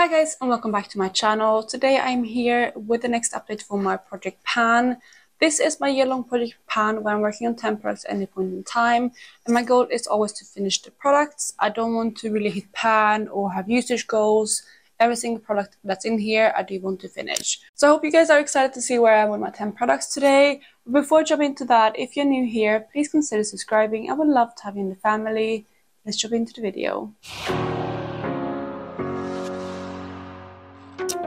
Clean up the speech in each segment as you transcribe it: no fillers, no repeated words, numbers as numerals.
Hi guys, and welcome back to my channel. Today I'm here with the next update for my project pan. This is my year-long project pan where I'm working on 10 products at any point in time, and my goal is always to finish the products. I don't want to really hit pan or have usage goals. Every single product that's in here I do want to finish. So I hope you guys are excited to see where I am with my 10 products today. But before I jump into that, if you're new here, please consider subscribing. I would love to have you in the family. Let's jump into the video.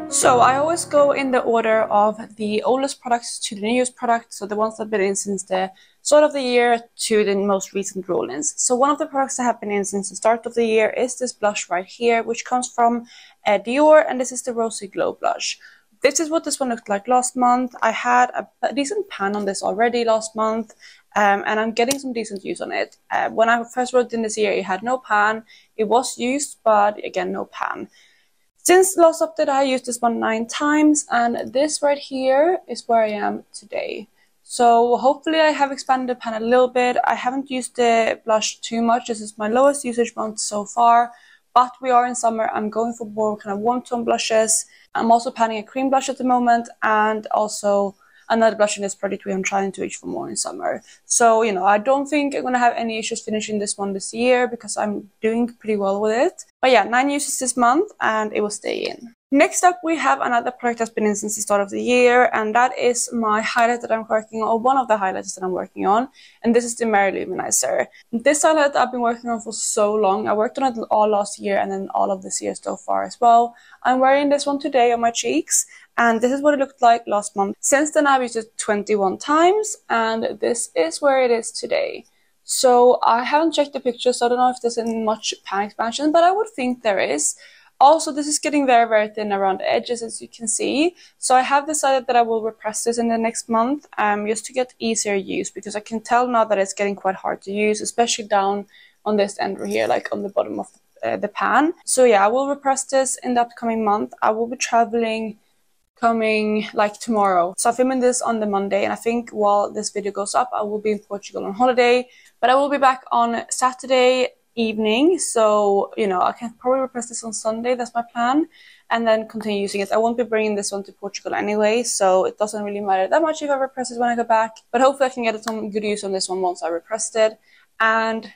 So I always go in the order of the oldest products to the newest products, so the ones that have been in since the start of the year to the most recent roll-ins. So one of the products that have been in since the start of the year is this blush right here, which comes from Dior, and this is the Rosy Glow blush. This is what this one looked like last month. I had a decent pan on this already last month, and I'm getting some decent use on it. When I first wrote in this year, it had no pan. It was used, but again, no pan. Since the last update, I used this one 9 times, and this right here is where I am today. So hopefully I have expanded the pan a little bit. I haven't used the blush too much. This is my lowest usage month so far, but we are in summer. I'm going for more kind of warm tone blushes. I'm also panning a cream blush at the moment, and also another blush in this project I'm trying to reach for more in summer. So, you know, I don't think I'm going to have any issues finishing this one this year because I'm doing pretty well with it. But yeah, 9 uses this month and it will stay in. Next up, we have another product that's been in since the start of the year, and that is my highlight that I'm working on, or one of the highlights that I'm working on, and this is the Mary Luminizer. This highlight I've been working on for so long. I worked on it all last year and then all of this year so far as well. I'm wearing this one today on my cheeks, and this is what it looked like last month. Since then, I've used it 21 times, and this is where it is today. So I haven't checked the pictures, so I don't know if there's much pan expansion, but I would think there is. Also, this is getting very, very thin around the edges, as you can see. So I have decided that I will repress this in the next month, just to get easier use, because I can tell now that it's getting quite hard to use, especially down on this end right here, like on the bottom of the pan. So yeah, I will repress this in the upcoming month. I will be traveling coming like tomorrow. So I'm filming this on the Monday, and I think while this video goes up, I will be in Portugal on holiday, but I will be back on Saturday evening. So, you know, I can probably repress this on Sunday. That's my plan, and then continue using it. I won't be bringing this one to Portugal anyway, so it doesn't really matter that much if I repress it when I go back, but hopefully I can get some good use on this one once I repressed it, and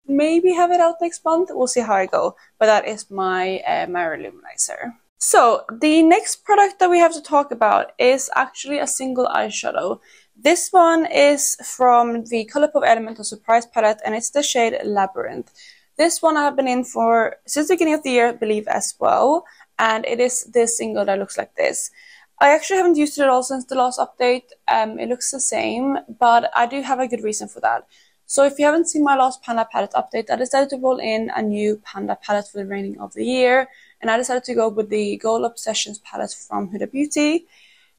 maybe have it out next month. We'll see how I go. But that is my Mary Luminizer. So the next product that we have to talk about is actually a single eyeshadow. This one is from the Colourpop Elemental Surprise palette, and it's the shade Labyrinth. This one I have been in for since the beginning of the year, I believe, as well, and it is this single that looks like this. I actually haven't used it at all since the last update. It looks the same, but I do have a good reason for that. So if you haven't seen my last Panda palette update, I decided to roll in a new Panda palette for the remaining of the year, and I decided to go with the Gold Obsessions palette from Huda Beauty.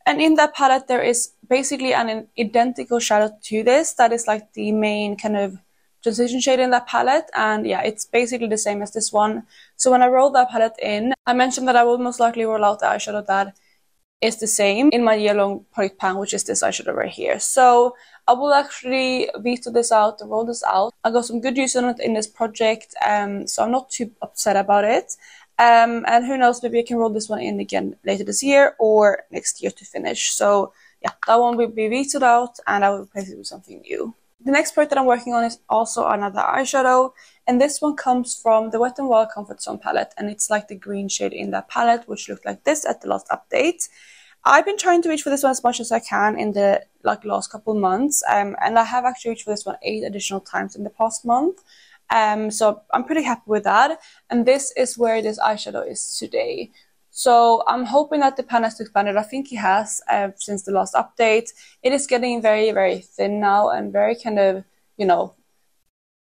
And in that palette, there is basically an identical shadow to this. That is like the main kind of transition shade in that palette. And yeah, it's basically the same as this one. So when I rolled that palette in, I mentioned that I will most likely roll out the eyeshadow that is the same in my year-long project pan, which is this eyeshadow right here. So I will actually veto this out, roll this out. I got some good use on it in this project, so I'm not too upset about it. And who knows, maybe I can roll this one in again later this year or next year to finish. So yeah, that one will be vetoed out, and I will replace it with something new. The next product that I'm working on is also another eyeshadow, and this one comes from the Wet n Wild Comfort Zone palette, and it's like the green shade in that palette, which looked like this at the last update. I've been trying to reach for this one as much as I can in the last couple months, and I have actually reached for this one 8 additional times in the past month. So I'm pretty happy with that, and this is where this eyeshadow is today. So I'm hoping that the pan has expanded. I think it has since the last update. It is getting very, very thin now, and very kind of, you know,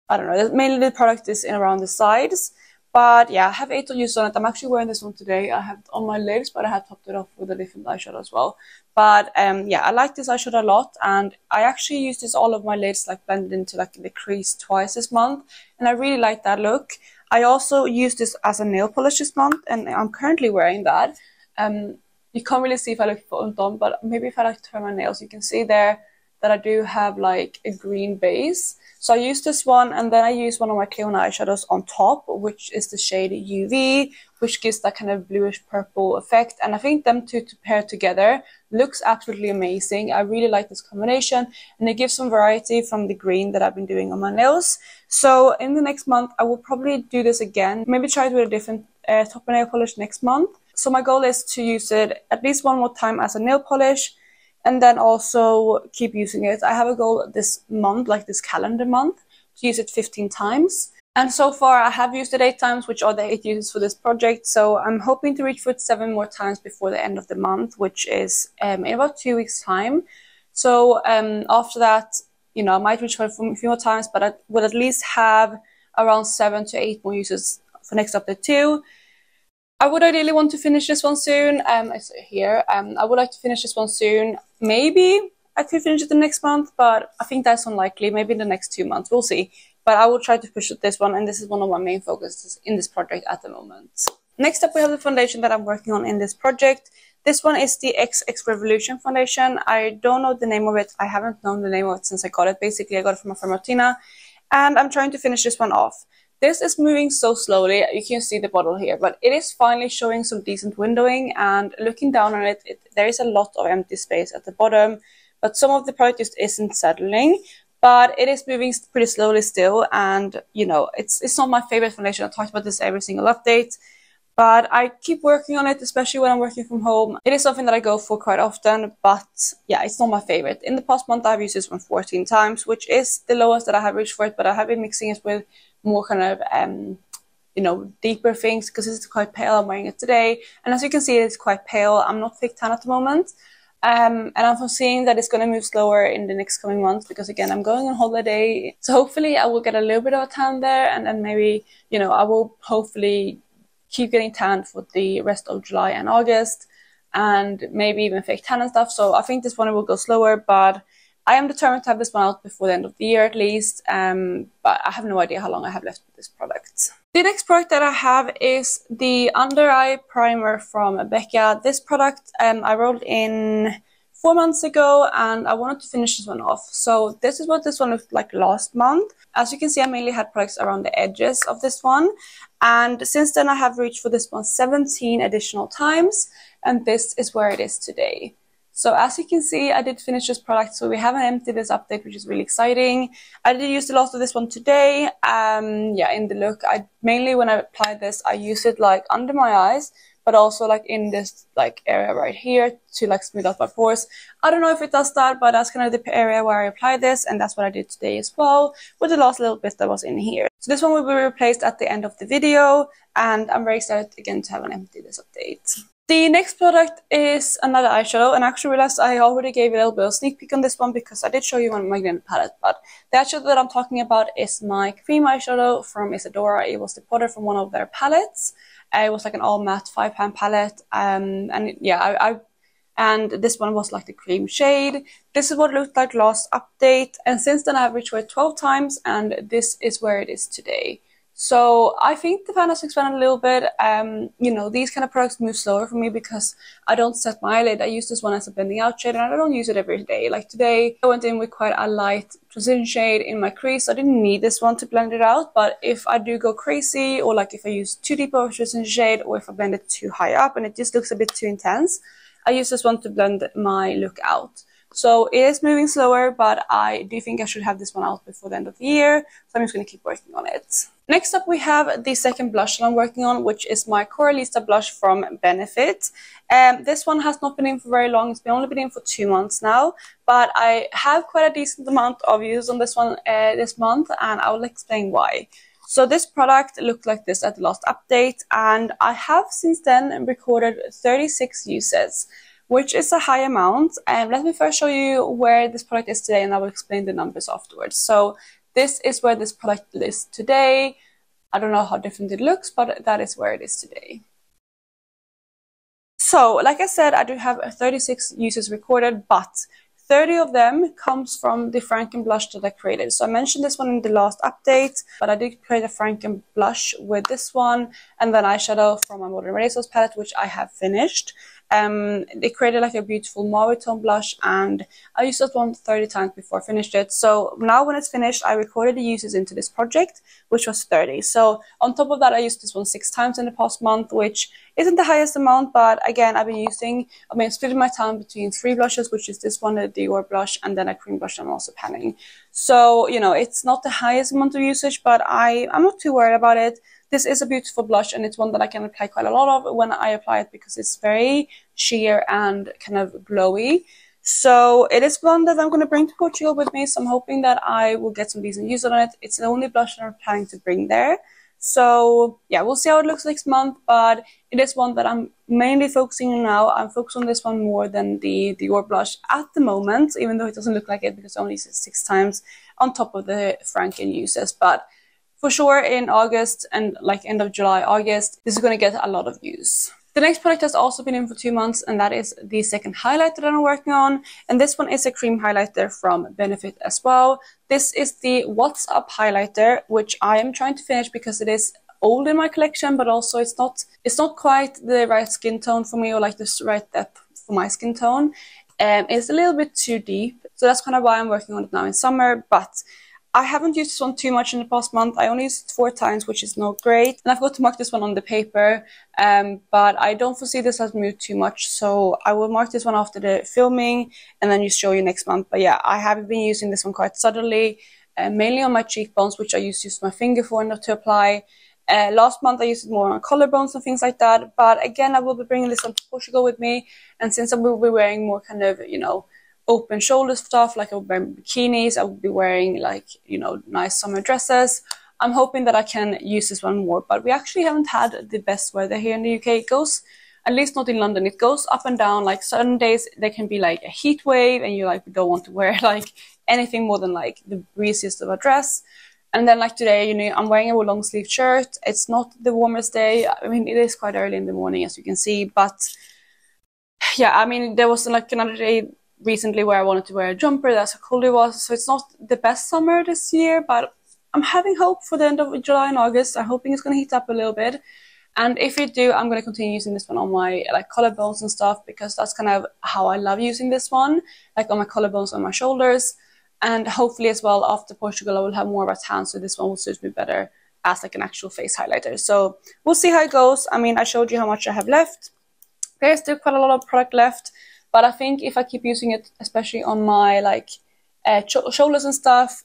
I don't know, mainly the product is in around the sides. But yeah, I have 8 use on it. I'm actually wearing this one today. I have it on my lips, but I have topped it off with a different eyeshadow as well. But yeah, I like this eyeshadow a lot, and I actually used this all of my lids like blended into like the crease twice this month, and I really like that look. I also used this as a nail polish this month, and I'm currently wearing that. You can't really see if I look front on, but maybe if I like to turn my nails, you can see there that I do have like a green base. So I use this one, and then I use one of my clear eyeshadows on top, which is the shade UV, which gives that kind of bluish purple effect. And I think them two to pair together looks absolutely amazing. I really like this combination, and it gives some variety from the green that I've been doing on my nails. So in the next month, I will probably do this again. Maybe try it with a different top nail polish next month. So my goal is to use it at least one more time as a nail polish, and then also keep using it. I have a goal this month, like this calendar month, to use it 15 times. And so far I have used it 8 times, which are the 8 uses for this project. So I'm hoping to reach for it 7 more times before the end of the month, which is in about 2 weeks time. So after that, you know, I might reach for it a few more times, but I will at least have around 7 to 8 more uses for next update too. I would ideally want to finish this one soon. It's here. I would like to finish this one soon. Maybe I could finish it the next month, but I think that's unlikely. Maybe in the next 2 months. We'll see. But I will try to push this one, and this is one of my main focuses in this project at the moment. Next up, we have the foundation that I'm working on in this project. This one is the XX Revolution foundation. I don't know the name of it. I haven't known the name of it since I got it. Basically, I got it from my friend Martina, and I'm trying to finish this one off. This is moving so slowly. You can see the bottle here, but it is finally showing some decent windowing, and looking down on it, there is a lot of empty space at the bottom, but some of the product just isn't settling. But it is moving pretty slowly still, and you know, it's not my favorite foundation. I talked about this every single update, but I keep working on it, especially when I'm working from home. It is something that I go for quite often, but yeah, it's not my favorite. In the past month, I've used this one 14 times, which is the lowest that I have reached for it, but I have been mixing it with more kind of you know, deeper things, because it's quite pale. I'm wearing it today, and as you can see, it's quite pale. I'm not thick tan at the moment, and I'm foreseeing that it's going to move slower in the next coming months, because again, I'm going on holiday, so hopefully I will get a little bit of a tan there, and then maybe, you know, I will hopefully keep getting tanned for the rest of July and August, and maybe even fake tan and stuff. So I think this one will go slower, but I am determined to have this one out before the end of the year at least, but I have no idea how long I have left with this product. The next product that I have is the Under Eye Primer from Becca. This product I rolled in 4 months ago, and I wanted to finish this one off. So this is what this one looked like last month. As you can see, I mainly had products around the edges of this one, and since then I have reached for this one 17 additional times, and this is where it is today. So as you can see, I did finish this product, so we haven't emptied this update, which is really exciting. I did use the last of this one today. Yeah, in the look, mainly when I apply this, I use it like under my eyes, but also like in this like area right here to like smooth out my pores. I don't know if it does that, but that's kind of the area where I apply this, and that's what I did today as well, with the last little bit that was in here. So this one will be replaced at the end of the video, and I'm very excited again to have an empty this update. The next product is another eyeshadow, and I actually realized I already gave a little bit of sneak peek on this one because I did show you on my green palette, but the eyeshadow that I'm talking about is my cream eyeshadow from Isadora. It was deported from one of their palettes. It was like an all matte 5-pan palette, and yeah, and this one was like the cream shade. This is what it looked like last update, and since then I have reached for it 12 times, and this is where it is today. So I think the pan has expanded a little bit. You know, these kind of products move slower for me because I don't set my eyelid. I use this one as a blending out shade, and I don't use it every day. Like today, I went in with quite a light transition shade in my crease. I didn't need this one to blend it out, but if I do go crazy, or like if I use too deep of a transition shade, or if I blend it too high up and it just looks a bit too intense, I use this one to blend my look out. So it is moving slower, but I do think I should have this one out before the end of the year, so I'm just going to keep working on it. Next up, we have the second blush that I'm working on, which is my Coralista blush from Benefit. This one has not been in for very long. It's only been in for 2 months now, but I have quite a decent amount of use on this one this month, and I will explain why. So this product looked like this at the last update, and I have since then recorded 36 uses, which is a high amount. And let me first show you where this product is today, and I will explain the numbers afterwards. So this is where this product is today. I don't know how different it looks, but that is where it is today. So, like I said, I do have 36 uses recorded, but 30 of them comes from the Franken blush that I created. So I mentioned this one in the last update, but I did create a Franken blush with this one, and then eyeshadow from my Modern Renaissance palette, which I have finished. It created like a beautiful mauve tone blush, and I used that one 30 times before I finished it. So now when it's finished, I recorded the uses into this project, which was 30. So on top of that, I used this one 6 times in the past month, which isn't the highest amount, but again, I've been splitting my time between 3 blushes, which is this one, the Dior blush, and then a cream blush I'm also panning. So, you know, it's not the highest amount of usage, but I'm not too worried about it. This is a beautiful blush, and it's one that I can apply quite a lot of when I apply it because it's very sheer and kind of glowy. So it is one that I'm going to bring to Portugal with me, so I'm hoping that I will get some decent use on it. It's the only blush that I'm planning to bring there. So yeah, we'll see how it looks next month, but it is one that I'm mainly focusing on now. I'm focused on this one more than the Dior blush at the moment, even though it doesn't look like it because I only used it 6 times on top of the Franken uses. But for sure in August and like end of July, August, this is going to get a lot of use. The next product has also been in for 2 months, and that is the second highlighter that I'm working on. And this one is a cream highlighter from Benefit as well. This is the What's Up highlighter, which I am trying to finish because it is old in my collection, but also it's not quite the right skin tone for me, or like the right depth for my skin tone. It's a little bit too deep, so that's kind of why I'm working on it now in summer. But I haven't used this one too much in the past month. I only used it 4 times, which is not great. And I've got to mark this one on the paper, but I don't foresee this has moved too much. So I will mark this one after the filming and then just show you next month. But yeah, I have been using this one quite subtly, mainly on my cheekbones, which I used to use my finger for not to apply. Last month I used it more on collarbones and things like that. But again, I will be bringing this one to Portugal with me. And since I will be wearing more kind of, you know, open shoulder stuff, like I will be wearing bikinis, I will be wearing like, you know, nice summer dresses, I'm hoping that I can use this one more. But we actually haven't had the best weather here in the UK. It goes, at least not in London, it goes up and down. Like certain days there can be like a heat wave and you like don't want to wear like anything more than like the breeziest of a dress. And then like today, you know, I'm wearing a long sleeve shirt. It's not the warmest day. I mean, it is quite early in the morning, as you can see, but yeah, I mean, there was like another day recently where I wanted to wear a jumper. That's how cold it was. So it's not the best summer this year, but I'm having hope for the end of July and August. I'm hoping it's going to heat up a little bit. And if it do, I'm going to continue using this one on my like collarbones and stuff, because that's kind of how I love using this one, like on my collarbones, on my shoulders. And hopefully as well after Portugal I will have more of a tan, so this one will suit me better as like an actual face highlighter. So we'll see how it goes. I mean, I showed you how much I have left. There's still quite a lot of product left. But I think if I keep using it, especially on my like shoulders and stuff,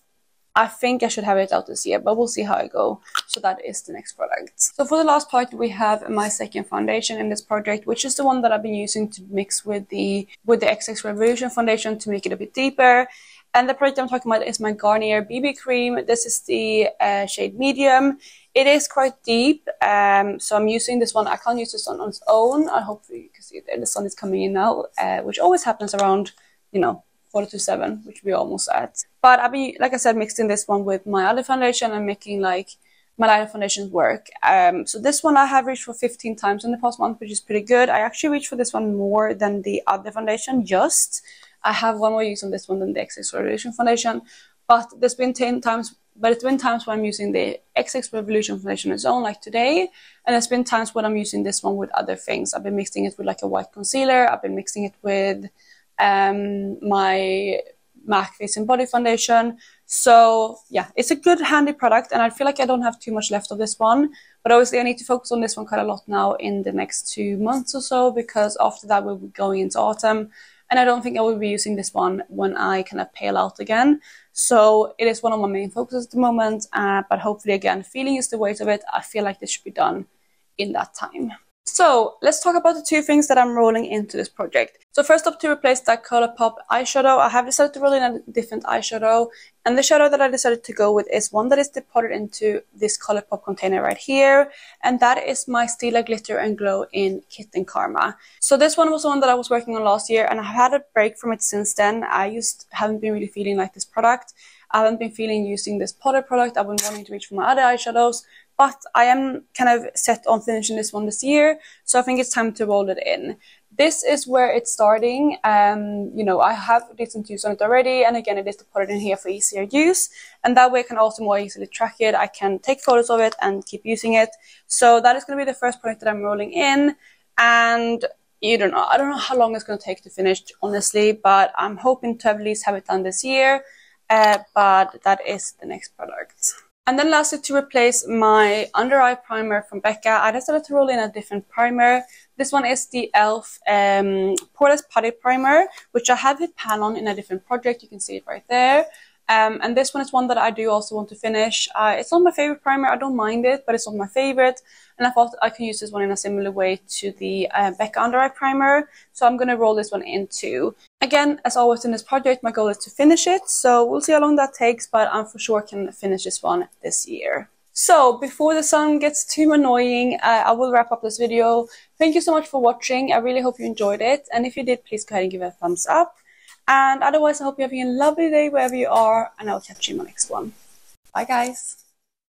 I think I should have it out this year, but we'll see how I go. So that is the next product. So for the last part, we have my second foundation in this project, which is the one that I've been using to mix with the XX Revolution foundation to make it a bit deeper. And the product I'm talking about is my Garnier BB cream. This is the shade medium. It is quite deep, so I'm using this one. I can't use this one on its own. I hope you can see that the sun is coming in now, which always happens around, you know, 4 to 7, which we're almost at. But I'll be, like I said, mixing this one with my other foundation and making like my lighter foundations work. So this one I have reached for 15 times in the past month, which is pretty good. I actually reached for this one more than the other foundation, just. I have one more use on this one than the XX Revolution foundation, but there's been 10 times. But it's been times when I'm using the XX Revolution foundation on its own, like today. And there's been times when I'm using this one with other things. I've been mixing it with like a white concealer. I've been mixing it with my MAC Face and Body foundation. So yeah, it's a good handy product. And I feel like I don't have too much left of this one. But obviously I need to focus on this one quite a lot now in the next 2 months or so, because after that we'll be going into autumn. And I don't think I will be using this one when I kind of pale out again. So it is one of my main focuses at the moment. But hopefully, again, feeling is the weight of it. I feel like this should be done in that time. So let's talk about the 2 things that I'm rolling into this project. So first up, to replace that Colourpop eyeshadow, I have decided to roll in a different eyeshadow. And the shadow that I decided to go with is one that is deposited into this Colourpop container right here. And that is my Stila Glitter and Glow in Kitten Karma. So this one was the one that I was working on last year, and I've had a break from it since then. I just haven't been really feeling like this product. I haven't been feeling using this Potter product. I've been wanting to reach for my other eyeshadows. But I am kind of set on finishing this one this year, so I think it's time to roll it in. This is where it's starting. You know, I have decent use on it already, and again, it is to put it in here for easier use, and that way I can also more easily track it. I can take photos of it and keep using it. So that is going to be the first product that I'm rolling in, and you don't know. I don't know how long it's going to take to finish, honestly, but I'm hoping to at least have it done this year. But that is the next product. And then lastly, to replace my under eye primer from Becca, I decided to roll in a different primer. This one is the e.l.f. Poreless Putty Primer, which I have hit pan on in a different project. You can see it right there. And this one is one that I do also want to finish. It's not my favorite primer. I don't mind it, but it's not my favorite. And I thought I could use this one in a similar way to the Becca Under Eye Primer. So I'm going to roll this one in too. Again, as always in this project, my goal is to finish it. So we'll see how long that takes, but I'm for sure can finish this one this year. So before the sun gets too annoying, I will wrap up this video. Thank you so much for watching. I really hope you enjoyed it. And if you did, please go ahead and give it a thumbs up. And otherwise, I hope you're having a lovely day wherever you are, and I'll catch you in my next one. Bye, guys.